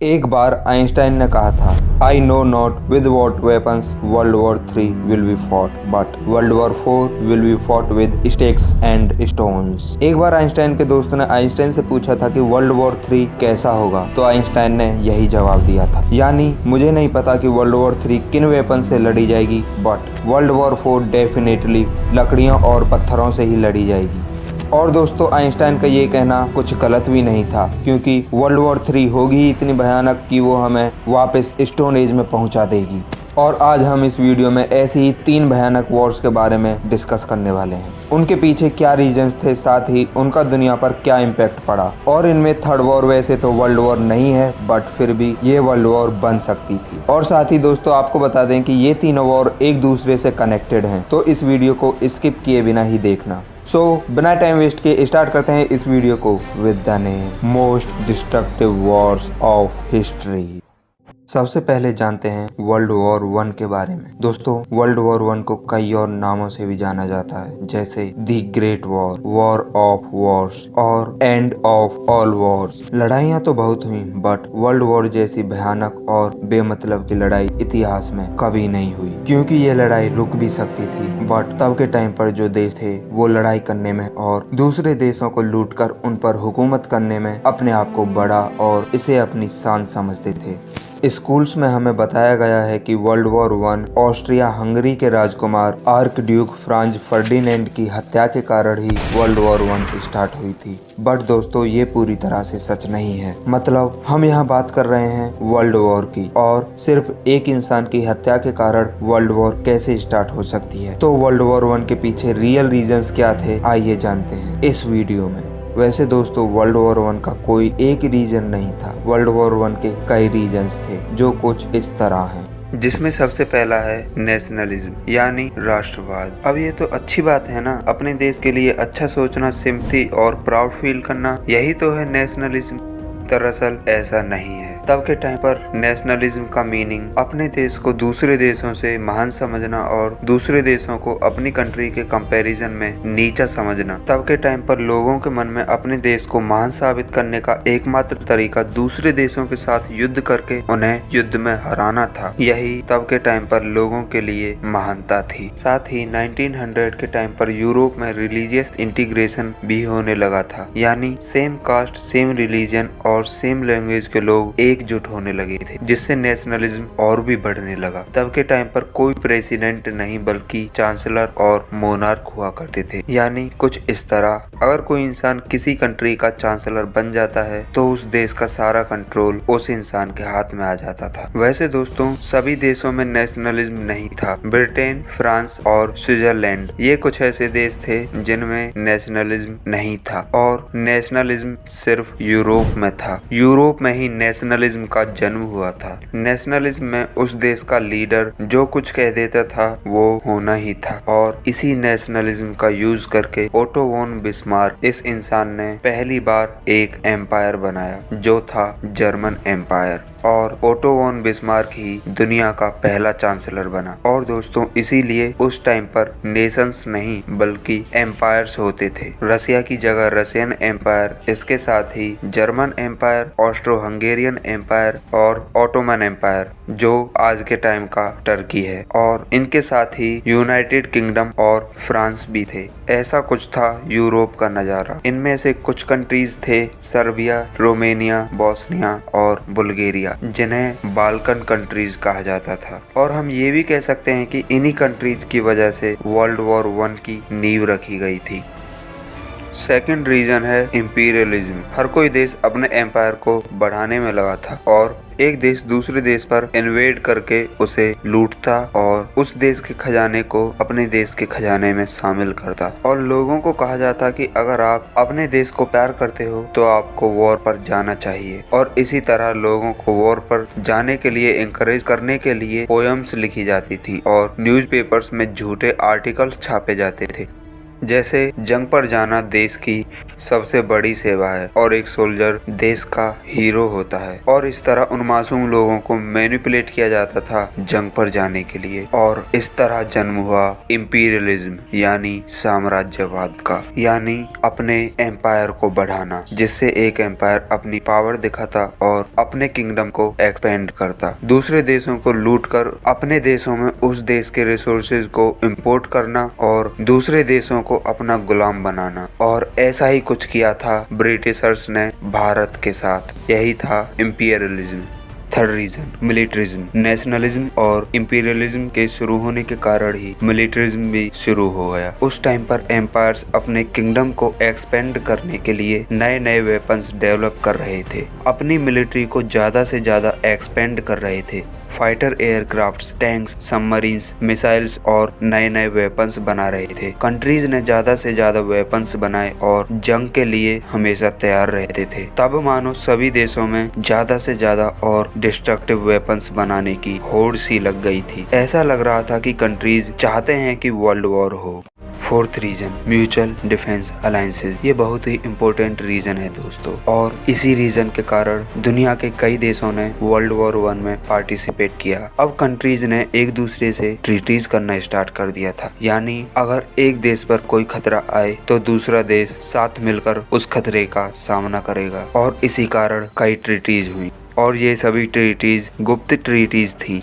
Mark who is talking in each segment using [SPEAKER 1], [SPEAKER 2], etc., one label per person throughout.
[SPEAKER 1] एक बार आइंस्टाइन ने कहा था, I know not with what weapons world war 3 will be fought but world war 4 will be fought with stakes and stones. एक बार Einstein के दोस्त ने आइंस्टाइन से पूछा था कि वर्ल्ड वॉर 3 कैसा होगा, तो आइंस्टाइन ने यही जवाब दिया था, यानी मुझे नहीं पता कि वर्ल्ड वॉर 3 किन वेपन से लड़ी जाएगी, बट वर्ल्ड वॉर 4 डेफिनेटली लकड़ियों और पत्थरों से ही लड़ी जाएगी। और दोस्तों, आइंस्टाइन का ये कहना कुछ गलत भी नहीं था, क्योंकि वर्ल्ड वॉर 3 होगी इतनी भयानक कि वो हमें वापस स्टोन एज में पहुंचा देगी। और आज हम इस वीडियो में ऐसी ही 3 भयानक वॉर्स के बारे में डिस्कस करने वाले हैं। उनके पीछे क्या रीजंस थे, साथ ही उनका दुनिया पर क्या इम्पैक्ट पड़ा। और इनमें थर्ड वॉर वैसे तो वर्ल्ड वॉर नहीं है, बट फिर भी ये वर्ल्ड वॉर बन सकती थी। और साथ ही दोस्तों, आपको बता दें कि ये तीनों वॉर एक दूसरे से कनेक्टेड हैं, तो इस वीडियो को स्किप किए बिना ही देखना। बिना टाइम वेस्ट किए स्टार्ट करते हैं इस वीडियो को with the name most destructive Wars of history. सबसे पहले जानते हैं वर्ल्ड वॉर 1 के बारे में। दोस्तों, वर्ल्ड वॉर 1 को कई और नामों से भी जाना जाता है, जैसे the great war, war of Wars और एंड ऑफ ऑल वॉर्स। लड़ाइयाँ तो बहुत हुई, बट वर्ल्ड वॉर जैसी भयानक और बेमतलब की लड़ाई इतिहास में कभी नहीं हुई, क्योंकि ये लड़ाई रुक भी सकती थी, बट तब के टाइम पर जो देश थे वो लड़ाई करने में और दूसरे देशों को लूटकर उन पर हुकूमत करने में अपने आप को बड़ा और इसे अपनी शान समझते थे। स्कूल्स में हमें बताया गया है कि वर्ल्ड वॉर 1 ऑस्ट्रिया हंगरी के राजकुमार आर्क ड्यूक फ्रांज फर्डिनेंड की हत्या के कारण ही वर्ल्ड वॉर 1 स्टार्ट हुई थी। बट दोस्तों, ये पूरी तरह से सच नहीं है। मतलब हम यहाँ बात कर रहे हैं वर्ल्ड वॉर की, और सिर्फ एक इंसान की हत्या के कारण वर्ल्ड वॉर कैसे स्टार्ट हो सकती है। तो वर्ल्ड वॉर 1 के पीछे रियल रीजंस क्या थे, आइए जानते हैं इस वीडियो में। वैसे दोस्तों, वर्ल्ड वॉर 1 का कोई एक रीजन नहीं था। वर्ल्ड वॉर 1 के कई रीजन्स थे, जो कुछ इस तरह हैं, जिसमें सबसे पहला है नेशनलिज्म, यानी राष्ट्रवाद। अब ये तो अच्छी बात है ना, अपने देश के लिए अच्छा सोचना, सिंपैथी और प्राउड फील करना, यही तो है नेशनलिज्म। दरअसल ऐसा नहीं है। तब के टाइम पर नेशनलिज्म का मीनिंग अपने देश को दूसरे देशों से महान समझना और दूसरे देशों को अपनी कंट्री के कंपैरिजन में नीचा समझना। तब के टाइम पर लोगों के मन में अपने देश को महान साबित करने का एकमात्र तरीका दूसरे देशों के साथ युद्ध करके उन्हें युद्ध में हराना था। यही तब के टाइम पर लोगों के लिए महानता थी। साथ ही 1900 के टाइम पर यूरोप में रिलीजियस इंटीग्रेशन भी होने लगा था, यानी सेम कास्ट, सेम रिलीजन और सेम लैंग्वेज के लोग एकजुट होने लगे थे, जिससे नेशनलिज्म और भी बढ़ने लगा। तब के टाइम पर कोई प्रेसिडेंट नहीं बल्कि चांसलर और मोनार्क हुआ करते थे, यानी कुछ इस तरह अगर कोई इंसान किसी कंट्री का चांसलर बन जाता है तो उस देश का सारा कंट्रोल उस इंसान के हाथ में आ जाता था। वैसे दोस्तों, सभी देशों में नेशनलिज्म नहीं था। ब्रिटेन, फ्रांस और स्विट्जरलैंड, ये कुछ ऐसे देश थे जिनमें नेशनलिज्म नहीं था, और नेशनलिज्म सिर्फ यूरोप में था। यूरोप में ही नेशनलिज्म का जन्म हुआ था। नेशनलिज्म में उस देश का लीडर जो कुछ कह देता था वो होना ही था, और इसी नेशनलिज्म का यूज करके ओटो वॉन बिस्मार्क, इस इंसान ने पहली बार एक एम्पायर बनाया, जो था जर्मन एम्पायर, और ओटो वॉन बिस्मार्क ही दुनिया का पहला चांसलर बना। और दोस्तों, इसीलिए उस टाइम पर नेशंस नहीं बल्कि एम्पायर्स होते थे। रसिया की जगह रशियन एम्पायर, इसके साथ ही German empire, Austro Hungarian empire और ऑटोमन एम्पायर, जो आज के टाइम का टर्की है, और इनके साथ ही यूनाइटेड किंगडम और फ्रांस भी थे। ऐसा कुछ था यूरोप का नजारा। इनमें से कुछ कंट्रीज थे सर्बिया, रोमेनिया, बोस्निया और बुल्गारिया, जिन्हें बाल्कन कंट्रीज कहा जाता था। और हम ये भी कह सकते हैं कि इन्हीं कंट्रीज की वजह से वर्ल्ड वॉर 1 की नींव रखी गई थी। सेकंड रीजन है इंपीरियलिज्म। हर कोई देश अपने एम्पायर को बढ़ाने में लगा था, और एक देश दूसरे देश पर इन्वेड करके उसे लूटता और उस देश के खजाने को अपने देश के खजाने में शामिल करता। और लोगों को कहा जाता कि अगर आप अपने देश को प्यार करते हो तो आपको वॉर पर जाना चाहिए। और इसी तरह लोगों को वॉर पर जाने के लिए एनकरेज करने के लिए पोएम्स लिखी जाती थी और न्यूज़पेपर्स में झूठे आर्टिकल्स छापे जाते थे। जैसे जंग पर जाना देश की सबसे बड़ी सेवा है और एक सोल्जर देश का हीरो होता है, और इस तरह उन मासूम लोगों को मैनिपुलेट किया जाता था जंग पर जाने के लिए, और इस तरह जन्म हुआ इंपीरियलिज्म यानी साम्राज्यवाद का, यानी अपने एम्पायर को बढ़ाना, जिससे एक एम्पायर अपनी पावर दिखाता और अपने किंगडम को एक्सपेंड करता, दूसरे देशों को लूट कर अपने देशों में उस देश के रिसोर्सेज को इंपोर्ट करना और दूसरे देशों को अपना गुलाम बनाना। और ऐसा ही कुछ किया था ब्रिटिशर्स ने भारत के साथ, यही था imperialism. Third reason militarism. Nationalism और इंपीरियलिज्म के शुरू होने के कारण ही मिलिटरिज्म भी शुरू हो गया। उस टाइम पर एम्पायर्स अपने किंगडम को एक्सपेंड करने के लिए नए नए वेपन्स डेवलप कर रहे थे, अपनी मिलिट्री को ज्यादा से ज्यादा एक्सपेंड कर रहे थे, fighter aircrafts, tanks, submarines, missiles और नए नए वेपन्स बना रहे थे। कंट्रीज ने ज्यादा से ज्यादा वेपन्स बनाए और जंग के लिए हमेशा तैयार रहते थे। तब मानो सभी देशों में ज्यादा से ज्यादा और डिस्ट्रक्टिव वेपन्स बनाने की होड़ सी लग गई थी। ऐसा लग रहा था कि कंट्रीज चाहते हैं कि वर्ल्ड वॉर हो। Fourth reason mutual defence alliances. ये बहुत ही इम्पोर्टेंट रीजन है दोस्तों, और इसी रीजन के कारण दुनिया के कई देशों ने वर्ल्ड वॉर 1 में पार्टिसिपेट किया। अब कंट्रीज ने एक दूसरे से ट्रीटीज करना स्टार्ट कर दिया था, यानी अगर एक देश पर कोई खतरा आए तो दूसरा देश साथ मिलकर उस खतरे का सामना करेगा, और इसी कारण कई ट्रीटीज हुई, और ये सभी ट्रीटीज गुप्त ट्रीटीज थी,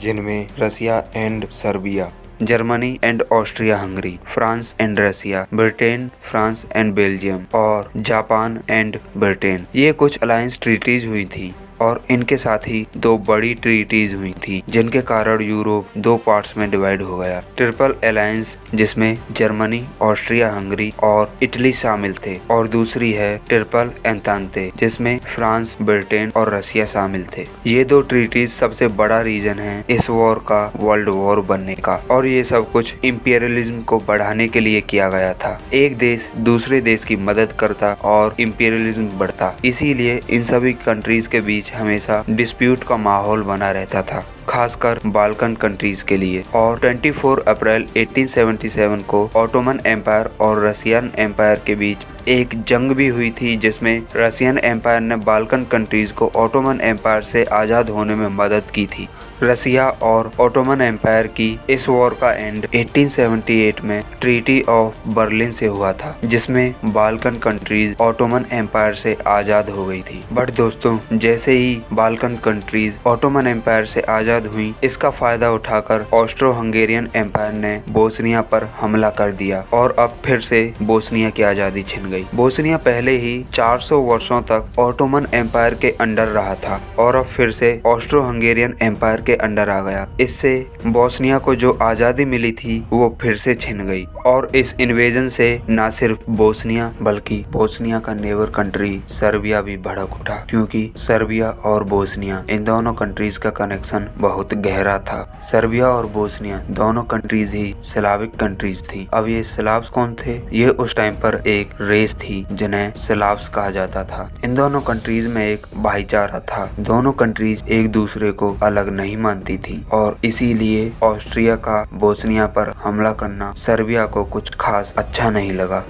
[SPEAKER 1] जिनमें Russia and Serbia, Germany and Austria Hungary, France and Russia, Britain, France and Belgium, और जापान एंड ब्रिटेन, ये कुछ अलायंस ट्रीटीज हुई थी। और इनके साथ ही 2 बड़ी ट्रीटीज हुई थी, जिनके कारण यूरोप 2 पार्ट्स में डिवाइड हो गया। ट्रिपल अलायंस, जिसमें जर्मनी, ऑस्ट्रिया हंगरी और इटली शामिल थे, और दूसरी है ट्रिपल एंतांते, जिसमें फ्रांस, ब्रिटेन और रसिया शामिल थे। ये 2 ट्रीटीज सबसे बड़ा रीजन है इस वॉर का वर्ल्ड वॉर बनने का, और ये सब कुछ इंपीरियलिज्म को बढ़ाने के लिए किया गया था। एक देश दूसरे देश की मदद करता और इंपीरियलिज्म बढ़ता, इसीलिए इन सभी कंट्रीज के बीच हमेशा डिस्प्यूट का माहौल बना रहता था, खासकर बाल्कन कंट्रीज के लिए। और 24 अप्रैल 1877 को ऑटोमन एम्पायर और रशियन एम्पायर के बीच एक जंग भी हुई थी, जिसमें रशियन एम्पायर ने बाल्कन कंट्रीज को ऑटोमन एम्पायर से आज़ाद होने में मदद की थी। रसिया और ऑटोमन एम्पायर की इस वॉर का एंड 1878 में ट्रीटी ऑफ बर्लिन से हुआ था, जिसमें बाल्कन कंट्रीज ऑटोमन एम्पायर से आज़ाद हो गई थी। बट दोस्तों, जैसे ही बाल्कन कंट्रीज ऑटोमन एम्पायर से आज़ाद हुई, इसका फायदा उठाकर ऑस्ट्रो हंगेरियन एम्पायर ने बोस्निया पर हमला कर दिया, और अब फिर से बोस्निया की आज़ादी छिन गई। बोस्निया पहले ही 400 वर्षों तक ऑटोमन एम्पायर के अंडर रहा था, और अब फिर से ऑस्ट्रो हंगेरियन एम्पायर के अंडर आ गया। इससे बोस्निया को जो आज़ादी मिली थी वो फिर से छिन गई, और इस इन्वेजन से न सिर्फ बोस्निया बल्कि बोस्निया का नेबर कंट्री सर्बिया भी भड़क उठा, क्योंकि सर्बिया और बोस्निया इन दोनों कंट्रीज का कनेक्शन बहुत गहरा था। सर्बिया और बोस्निया दोनों कंट्रीज ही स्लाविक कंट्रीज थी। अब ये स्लाव्स कौन थे? ये उस टाइम पर एक रेस थी जिन्हें स्लाव्स कहा जाता था। इन दोनों कंट्रीज में एक भाईचारा था, दोनों कंट्रीज एक दूसरे को अलग नहीं मानती थी, और इसीलिए ऑस्ट्रिया का बोस्निया पर हमला करना सर्बिया को कुछ खास अच्छा नहीं लगा।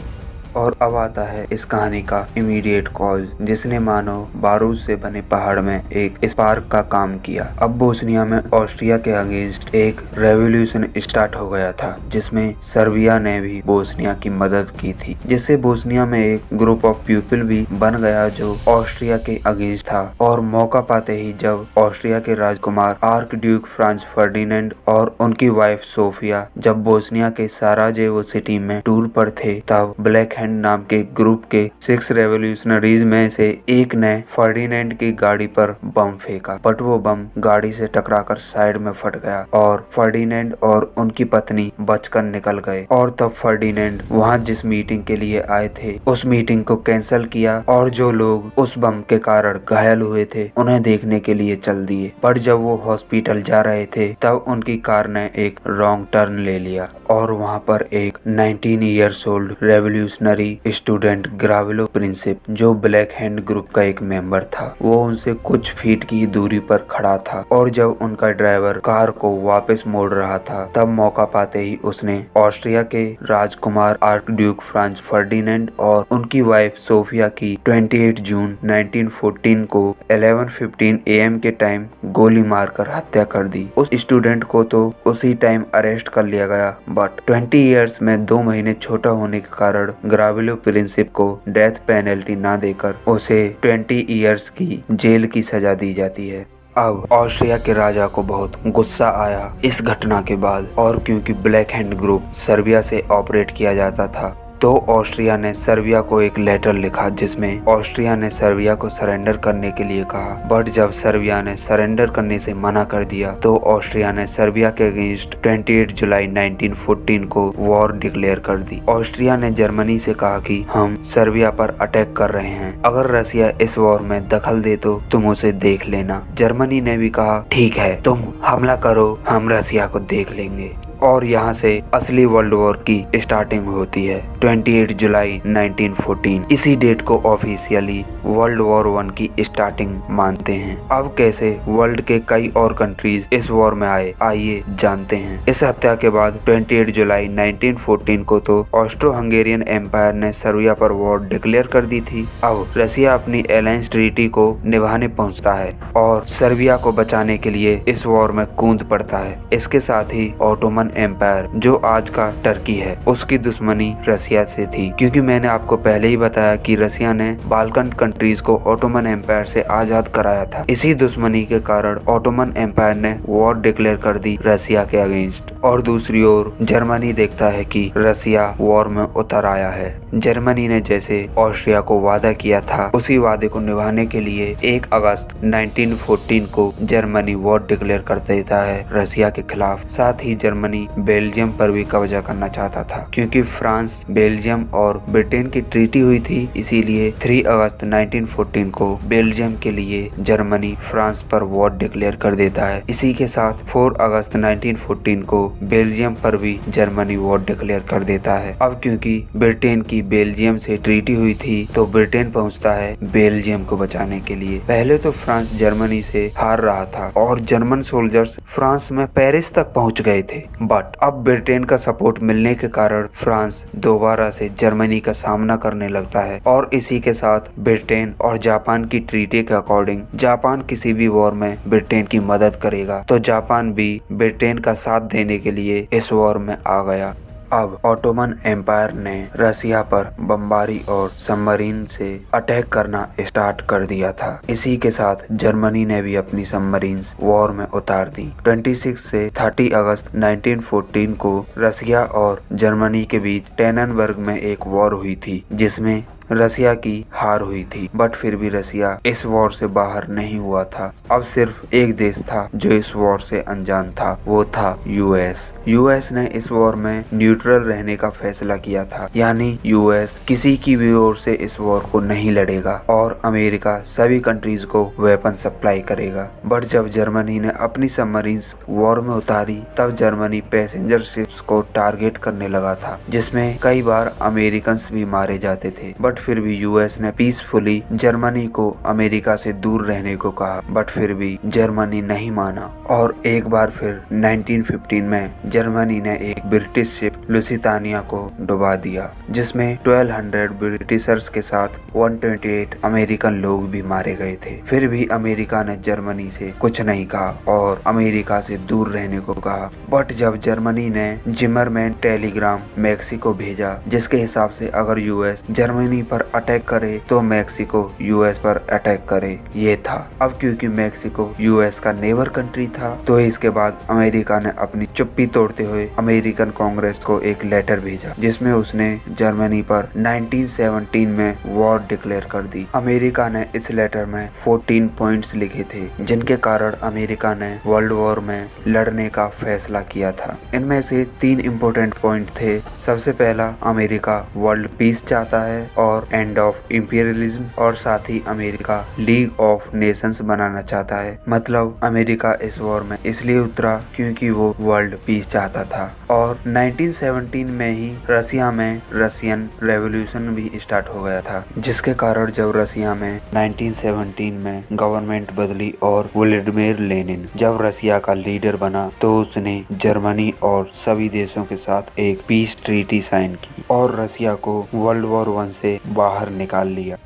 [SPEAKER 1] और अब आता है इस कहानी का इमीडिएट कॉज, जिसने मानो बारूद से बने पहाड़ में एक स्पार्क का काम किया। अब बोस्निया में ऑस्ट्रिया के अगेंस्ट एक रेवोल्यूशन स्टार्ट हो गया था, जिसमें सर्बिया ने भी बोस्निया की मदद की थी, जिससे बोस्निया में एक ग्रुप ऑफ पीपल भी बन गया जो ऑस्ट्रिया के अगेंस्ट था। और मौका पाते ही जब ऑस्ट्रिया के राजकुमार आर्क ड्यूक फ्रांज फर्डिनेंड और उनकी वाइफ सोफिया जब बोस्निया के साराजेवो सिटी में टूर पर थे, तब ब्लैक नाम के ग्रुप के 6 रेवोल्यूशनरीज में से एक ने फर्डिनेंड की गाड़ी पर बम फेंका, बट वो बम गाड़ी से टकराकर साइड में फट गया और फर्डिनेंड और उनकी पत्नी बचकर निकल गए। और तब फर्डिनेंड वहां जिस मीटिंग के लिए आए थे उस मीटिंग को कैंसिल किया, और जो लोग उस बम के कारण घायल हुए थे उन्हें देखने के लिए चल दिए। पर जब वो हॉस्पिटल जा रहे थे तब उनकी कार ने एक रॉन्ग टर्न ले लिया, और वहाँ पर एक 19 years old revolutionary revolutionary student Gavrilo Princip, जो ब्लैक हैंड ग्रुप का एक मेंबर था, वो उनसे कुछ फीट की दूरी पर खड़ा था और जब उनका ड्राइवर कार को वापस मोड़ रहा था तब मौका पाते ही उसने ऑस्ट्रिया के राजकुमार आर्क ड्यूक फ्रांज फर्डिनेंड और उनकी वाइफ सोफिया की 28 जून 1914 को 11:15 AM के टाइम गोली मारकर हत्या कर दी। उस स्टूडेंट को तो उसी टाइम अरेस्ट कर लिया गया, बट 20 इयर्स में 2 महीने छोटा होने के कारण ग्राविलो प्रिंसिप को डेथ पेनल्टी ना देकर उसे 20 इयर्स की जेल की सजा दी जाती है। अब ऑस्ट्रिया के राजा को बहुत गुस्सा आया इस घटना के बाद, और क्योंकि ब्लैक हैंड ग्रुप सर्बिया से ऑपरेट किया जाता था तो ऑस्ट्रिया ने सर्बिया को एक लेटर लिखा जिसमें ऑस्ट्रिया ने सर्बिया को सरेंडर करने के लिए कहा। बट जब सर्बिया ने सरेंडर करने से मना कर दिया तो ऑस्ट्रिया ने सर्बिया के अगेंस्ट 28 जुलाई 1914 को वॉर डिक्लेयर कर दी। ऑस्ट्रिया ने जर्मनी से कहा कि हम सर्बिया पर अटैक कर रहे हैं, अगर रसिया इस वॉर में दखल दे तो तुम उसे देख लेना। जर्मनी ने भी कहा ठीक है, तुम हमला करो, हम रसिया को देख लेंगे। और यहाँ से असली वर्ल्ड वॉर की स्टार्टिंग होती है 28 जुलाई 1914। इसी डेट को ऑफिशियली वर्ल्ड वॉर 1 की स्टार्टिंग मानते हैं। अब कैसे वर्ल्ड के कई और कंट्रीज इस वॉर में आए, आइए जानते हैं। इस हत्या के बाद 28 जुलाई 1914 को तो ऑस्ट्रो हंगेरियन एम्पायर ने सर्बिया पर वॉर डिक्लेयर कर दी थी। अब रसिया अपनी अलायंस ट्रीटी को निभाने पहुंचता है और सर्बिया को बचाने के लिए इस वॉर में कूद पड़ता है। इसके साथ ही ऑटोमन एम्पायर, जो आज का टर्की है, उसकी दुश्मनी रसिया से थी, क्योंकि मैंने आपको पहले ही बताया कि रसिया ने बाल्कन कंट्रीज को ऑटोमन एम्पायर से आजाद कराया था। इसी दुश्मनी के कारण ऑटोमन एम्पायर ने वॉर डिक्लेयर कर दी रसिया के अगेंस्ट। और दूसरी ओर जर्मनी देखता है कि रसिया वॉर में उतर आया है। जर्मनी ने जैसे ऑस्ट्रिया को वादा किया था उसी वादे को निभाने के लिए 1 अगस्त 1914 को जर्मनी वॉर डिक्लेयर कर देता है रसिया के खिलाफ। साथ ही जर्मनी बेल्जियम पर भी कब्जा करना चाहता था, क्योंकि फ्रांस, बेल्जियम और ब्रिटेन की ट्रीटी हुई थी। इसीलिए 3 अगस्त 1914 को बेल्जियम के लिए जर्मनी फ्रांस पर वॉर डिक्लेयर कर देता है। इसी के साथ 4 अगस्त 1914 को बेल्जियम पर भी जर्मनी वॉर डिक्लेयर कर देता है। अब क्योंकि ब्रिटेन की बेल्जियम से ट्रीटी हुई थी तो ब्रिटेन पहुंचता है बेल्जियम को बचाने के लिए। पहले तो फ्रांस जर्मनी से हार रहा था और जर्मन सोल्जर्स फ्रांस में पेरिस तक पहुंच गए थे, बट अब ब्रिटेन का सपोर्ट मिलने के कारण फ्रांस दोबारा से जर्मनी का सामना करने लगता है। और इसी के साथ ब्रिटेन और जापान की ट्रीटी के अकॉर्डिंग जापान किसी भी वॉर में ब्रिटेन की मदद करेगा, तो जापान भी ब्रिटेन का साथ देने के लिए इस वॉर में आ गया। अब ऑटोमन एम्पायर ने रसिया पर बमबारी और सबमरीन से अटैक करना स्टार्ट कर दिया था। इसी के साथ जर्मनी ने भी अपनी सबमरीन्स वॉर में उतार दी। 26 से 30 अगस्त 1914 को रसिया और जर्मनी के बीच टेननबर्ग में एक वॉर हुई थी, जिसमें रसिया की हार हुई थी, बट फिर भी रसिया इस वॉर से बाहर नहीं हुआ था। अब सिर्फ एक देश था जो इस वॉर से अनजान था, वो था यूएस। यूएस ने इस वॉर में न्यूट्रल रहने का फैसला किया था, यानी यूएस किसी की भी ओर से इस वॉर को नहीं लड़ेगा और अमेरिका सभी कंट्रीज को वेपन सप्लाई करेगा। बट जब जर्मनी ने अपनी सबमरीन्स वॉर में उतारी तब जर्मनी पैसेंजर शिप्स को टारगेट करने लगा था, जिसमें कई बार अमेरिकन भी मारे जाते थे। बट फिर भी यूएस ने पीसफुली जर्मनी को अमेरिका से दूर रहने को कहा, बट फिर भी जर्मनी नहीं माना। और एक बार फिर 1915 में जर्मनी ने एक ब्रिटिश शिप लुसितानिया को डुबा दिया, जिसमें 1200 ब्रिटिशर्स के साथ 128 अमेरिकन लोग भी मारे गए थे। फिर भी अमेरिका ने जर्मनी से कुछ नहीं कहा और अमेरिका से दूर रहने को कहा। बट जब जर्मनी ने जिमरमैन टेलीग्राम मैक्सिको भेजा, जिसके हिसाब से अगर यूएस जर्मनी पर अटैक करे तो मैक्सिको यूएस पर अटैक करे, ये था। अब क्योंकि मैक्सिको यूएस का नेबर कंट्री था तो इसके बाद अमेरिका ने अपनी चुप्पी तोड़ते हुए अमेरिकन कांग्रेस को एक लेटर भेजा, जिसमें उसने जर्मनी पर 1917 में वॉर डिक्लेयर कर दी। अमेरिका ने इस लेटर में 14 पॉइंट्स लिखे थे, जिनके कारण अमेरिका ने वर्ल्ड वॉर में लड़ने का फैसला किया था। इनमें से 3 इम्पोर्टेंट पॉइंट थे। सबसे पहला, अमेरिका वर्ल्ड पीस चाहता है और और एंड ऑफ इंपीरियलिज्म और साथ ही अमेरिका लीग ऑफ नेशंस बनाना चाहता है। मतलब अमेरिका इस वॉर में इसलिए उतरा क्योंकि वो वर्ल्ड पीस चाहता था। और 1917 में ही रसिया में रशियन रेवोल्यूशन भी स्टार्ट हो गया था, जिसके कारण जब रसिया में 1917 में गवर्नमेंट बदली और व्लादिमीर लेनिन जब रसिया का लीडर बना तो उसने जर्मनी और सभी देशों के साथ एक पीस ट्रीटी साइन की और रसिया को वर्ल्ड वॉर 1 से बाहर निकाल लिया।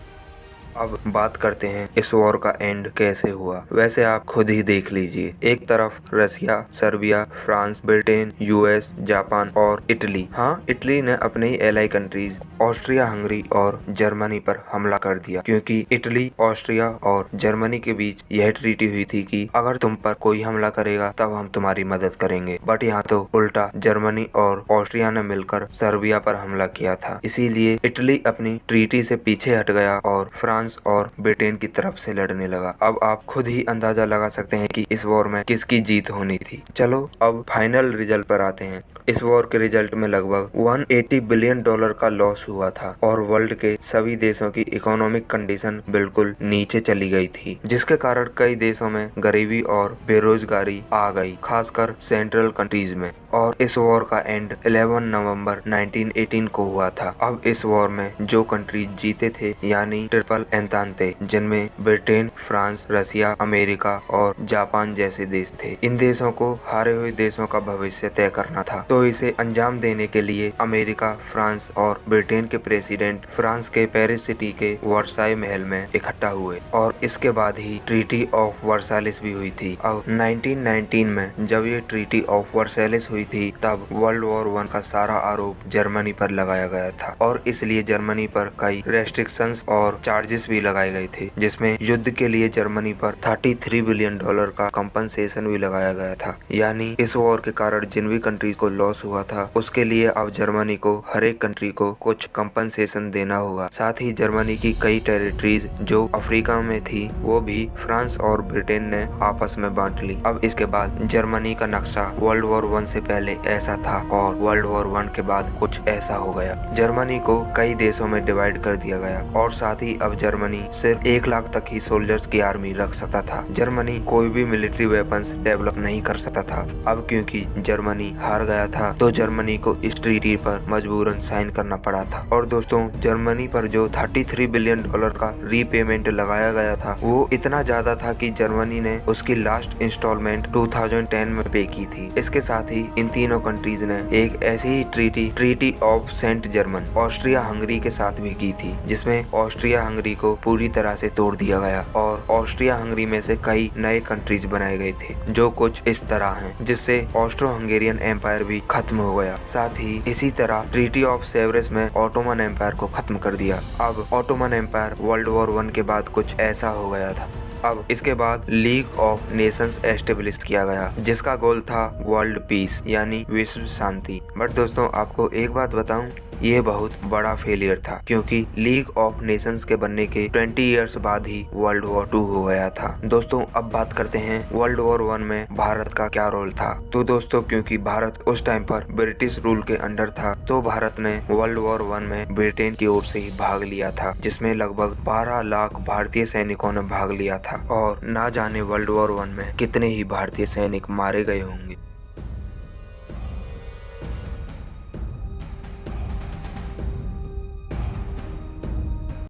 [SPEAKER 1] अब बात करते हैं इस वॉर का एंड कैसे हुआ। वैसे आप खुद ही देख लीजिए, एक तरफ Russia, Serbia, France, Britain, US, Japan और इटली। हाँ, इटली ने अपने ही एलाई कंट्रीज ऑस्ट्रिया, हंगरी और जर्मनी पर हमला कर दिया, क्योंकि इटली, ऑस्ट्रिया और जर्मनी के बीच यह ट्रीटी हुई थी कि अगर तुम पर कोई हमला करेगा तब हम तुम्हारी मदद करेंगे। बट यहाँ तो उल्टा जर्मनी और ऑस्ट्रिया ने मिलकर सर्बिया पर हमला किया था। इसीलिए इटली अपनी ट्रीटी से पीछे हट गया और फ्रांस और ब्रिटेन की तरफ से लड़ने लगा। अब आप खुद ही अंदाजा लगा सकते हैं कि इस वॉर में किसकी जीत होनी थी। चलो अब फाइनल रिजल्ट पर आते हैं। इस वॉर के रिजल्ट में लगभग $180 बिलियन का लॉस हुआ था और वर्ल्ड के सभी देशों की इकोनॉमिक कंडीशन बिल्कुल नीचे चली गई थी, जिसके कारण कई देशों में गरीबी और बेरोजगारी आ गई, खासकर सेंट्रल कंट्रीज में। और इस वॉर का एंड 11 नवंबर 1918 को हुआ था। अब इस वॉर में जो कंट्री जीते थे यानी ट्रिपल एंतांते, जिनमें ब्रिटेन, फ्रांस, रसिया, अमेरिका और जापान जैसे देश थे। इन देशों को हारे हुए देशों का भविष्य तय करना था। तो इसे अंजाम देने के लिए अमेरिका, फ्रांस और ब्रिटेन के प्रेसिडेंट फ्रांस के पेरिस सिटी के वर्साई महल में इकट्ठा हुए और इसके बाद ही ट्रीटी ऑफ वर्साइलिस भी हुई थी। अब 1919 में जब ये ट्रीटी ऑफ वर्साइलिस हुई थी तब वर्ल्ड वॉर 1 का सारा आरोप जर्मनी पर लगाया गया था और इसलिए जर्मनी पर कई रेस्ट्रिक्शंस और चार्जेस भी लगाए गए थे, जिसमें युद्ध के लिए जर्मनी पर $33 बिलियन का कंपनसेशन भी लगाया गया था। यानी इस वॉर के कारण जिन भी कंट्रीज को लॉस हुआ था उसके लिए अब जर्मनी को हर एक कंट्री को कुछ कंपनसेशन देना होगा। साथ ही जर्मनी की कई टेरिटरीज जो अफ्रीका में थी वो भी फ्रांस और ब्रिटेन ने आपस में बांट ली। अब इसके बाद जर्मनी का नक्शा वर्ल्ड वॉर 1 से पहले ऐसा था और वर्ल्ड वॉर 1 के बाद कुछ ऐसा हो गया। जर्मनी को कई देशों में डिवाइड कर दिया गया और साथ ही अब जर्मनी सिर्फ 1 लाख तक ही सोल्जर्स की आर्मी रख सकता था। जर्मनी कोई भी मिलिट्री वेपन्स डेवलप नहीं कर सकता था। अब क्योंकि जर्मनी हार गया था तो जर्मनी को इस ट्रीटी पर मजबूरन साइन करना पड़ा था। और दोस्तों, जर्मनी पर जो $33 बिलियन का रीपेमेंट लगाया गया था वो इतना ज्यादा था कि जर्मनी ने उसकी लास्ट इंस्टॉलमेंट 2010 में पे की थी। इसके साथ ही इन तीनों कंट्रीज ने एक ऐसी ही treaty of Saint Germain Austria Hungary के साथ भी की थी, जिसमें ऑस्ट्रिया हंगरी को पूरी तरह से तोड़ दिया गया और ऑस्ट्रिया हंगरी में से कई नए कंट्रीज बनाए गए थे जो कुछ इस तरह हैं, जिससे ऑस्ट्रो हंगेरियन एम्पायर भी खत्म हो गया। साथ ही इसी तरह ट्रीटी ऑफ सेवरेस में ऑटोमन एम्पायर को खत्म कर दिया। अब ऑटोमन एम्पायर वर्ल्ड वॉर 1 के बाद कुछ ऐसा हो गया था। अब इसके बाद लीग ऑफ नेशंस एस्टेब्लिश किया गया, जिसका गोल था वर्ल्ड पीस यानी विश्व शांति। बट दोस्तों, आपको एक बात बताऊं, ये बहुत बड़ा फेलियर था, क्योंकि लीग ऑफ नेशंस के बनने के 20 इयर्स बाद ही वर्ल्ड वॉर 2 हो गया था। दोस्तों, अब बात करते हैं वर्ल्ड वॉर 1 में भारत का क्या रोल था। तो दोस्तों, क्योंकि भारत उस टाइम पर ब्रिटिश रूल के अंडर था तो भारत ने वर्ल्ड वॉर 1 में ब्रिटेन की ओर से ही भाग लिया था, जिसमें लगभग 12 लाख भारतीय सैनिकों ने भाग लिया था और ना जाने वर्ल्ड वॉर 1 में कितने ही भारतीय सैनिक मारे गए होंगे।